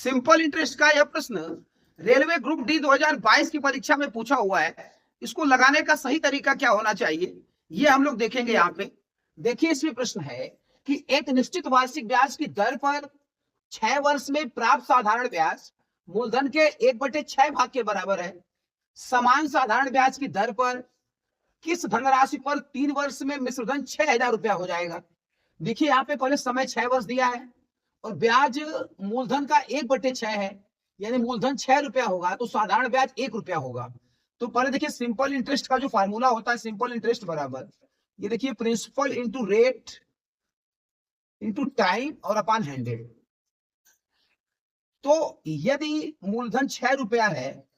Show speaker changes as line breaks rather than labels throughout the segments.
Simple interest का यह प्रश्न रेलवे ग्रुप डी 2022 की परीक्षा में पूछा हुआ है। इसको लगाने का सही तरीका क्या होना चाहिए, ये हम लोग देखेंगे यहाँ पे। देखिए इसमें प्रश्न है कि एक निश्चित वार्षिक ब्याज की दर पर 6 वर्ष में प्राप्त साधारण ब्याज मूलधन के 1/6 भाग के बराबर है। समान साधारण ब्याज की दर पर किस धनराशि पर 3 वर्ष में मिश्रधन 6,000 रुपया हो जाएगा। देखिए यहाँ पे पहले समय 6 वर्ष दिया है और ब्याज मूलधन का 1/6 है, यानी मूलधन 6 रुपया होगा तो साधारण ब्याज 1 रुपया होगा। तो पहले देखिए सिंपल इंटरेस्ट का जो फार्मूला होता है, सिंपल इंटरेस्ट बराबर ये देखिए principal into rate into time और अपॉन 100। तो यदि मूलधन 6 रुपया है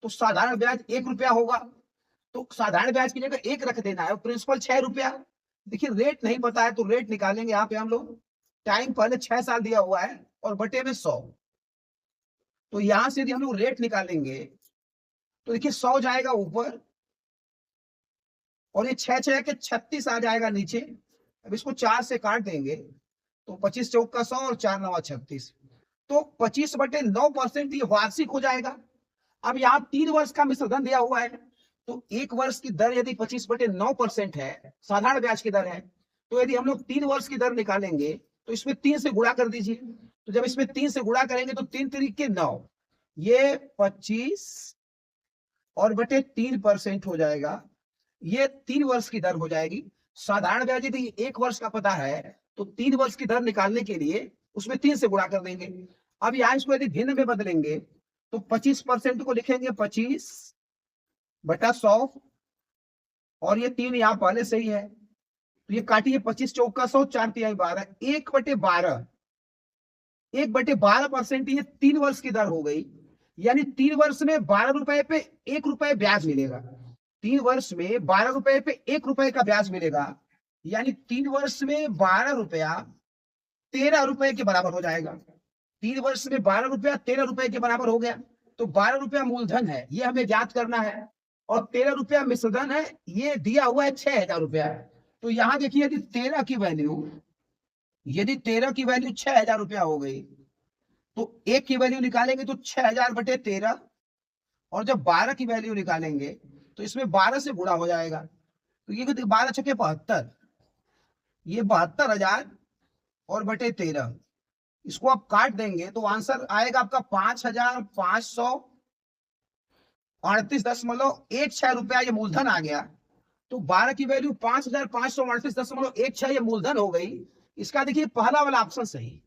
तो साधारण ब्याज 1 रुपया होगा, तो साधारण ब्याज की जगह 1 रख देना है। प्रिंसिपल 6 रुपया, देखिए रेट नहीं पता है तो रेट निकालेंगे यहाँ पे हम लोग। टाइम पहले 6 साल दिया हुआ है और बटे में 100, तो यहां से यदि हम लोग रेट निकालेंगे तो देखिए 100 जाएगा ऊपर और ये 6 के 36 आ जाएगा नीचे। अब इसको 4 से काट देंगे तो 25 चौक का 100 और 4 9 36, तो 25/9% ये वार्षिक हो जाएगा। अब यहाँ 3 वर्ष का मिश्रधन दिया हुआ है तो 1 वर्ष की दर यदि 25/9% है, साधारण ब्याज की दर है, तो यदि हम लोग 3 वर्ष की दर निकालेंगे तो इसमें 3 से गुणा कर दीजिए। तो जब इसमें 3 से गुणा करेंगे तो 3 3 9, ये 25 और बटे 3% हो जाएगा। ये 3 वर्ष की दर हो जाएगी। साधारण ब्याज यदि 1 वर्ष का पता है तो 3 वर्ष की दर निकालने के लिए उसमें 3 से गुणा कर देंगे। अब यहाँ इसको यदि भिन्न में बदलेंगे तो 25% को लिखेंगे 25/100 और ये 3 यहाँ पहले से ही है तो ये काटिए 25 चौक का 100, 4 3 12, 1/12, 1/12% ये 3 वर्ष की दर हो गई। यानी 3 वर्ष में 12 रुपए पे 1 रुपए ब्याज मिलेगा। 3 वर्ष में 12 रुपए पे 1 रुपए का ब्याज मिलेगा, यानी 3 वर्ष में 12 रुपया 13 रुपए के बराबर हो जाएगा। 3 वर्ष में 12 रुपया 13 रुपए के बराबर हो गया। तो 12 रुपया मूलधन है, ये हमें ज्ञात करना है, और 13 रुपया मिश्रधन है, ये दिया हुआ है 6,000 रुपया। तो यहाँ देखिए यदि 13 की वैल्यू 6,000 रुपया हो गई तो 1 की वैल्यू निकालेंगे तो 6,000/13, और जब 12 की वैल्यू निकालेंगे तो इसमें 12 से गुणा हो जाएगा। तो ये 12 छके 72, ये 72,000 और बटे 13, इसको आप काट देंगे तो आंसर आएगा आपका 5,538.16 रुपया, ये मूलधन आ गया। तो 12 की वैल्यू 5,538.16 ये मूलधन हो गई। इसका देखिए पहला वाला ऑप्शन सही।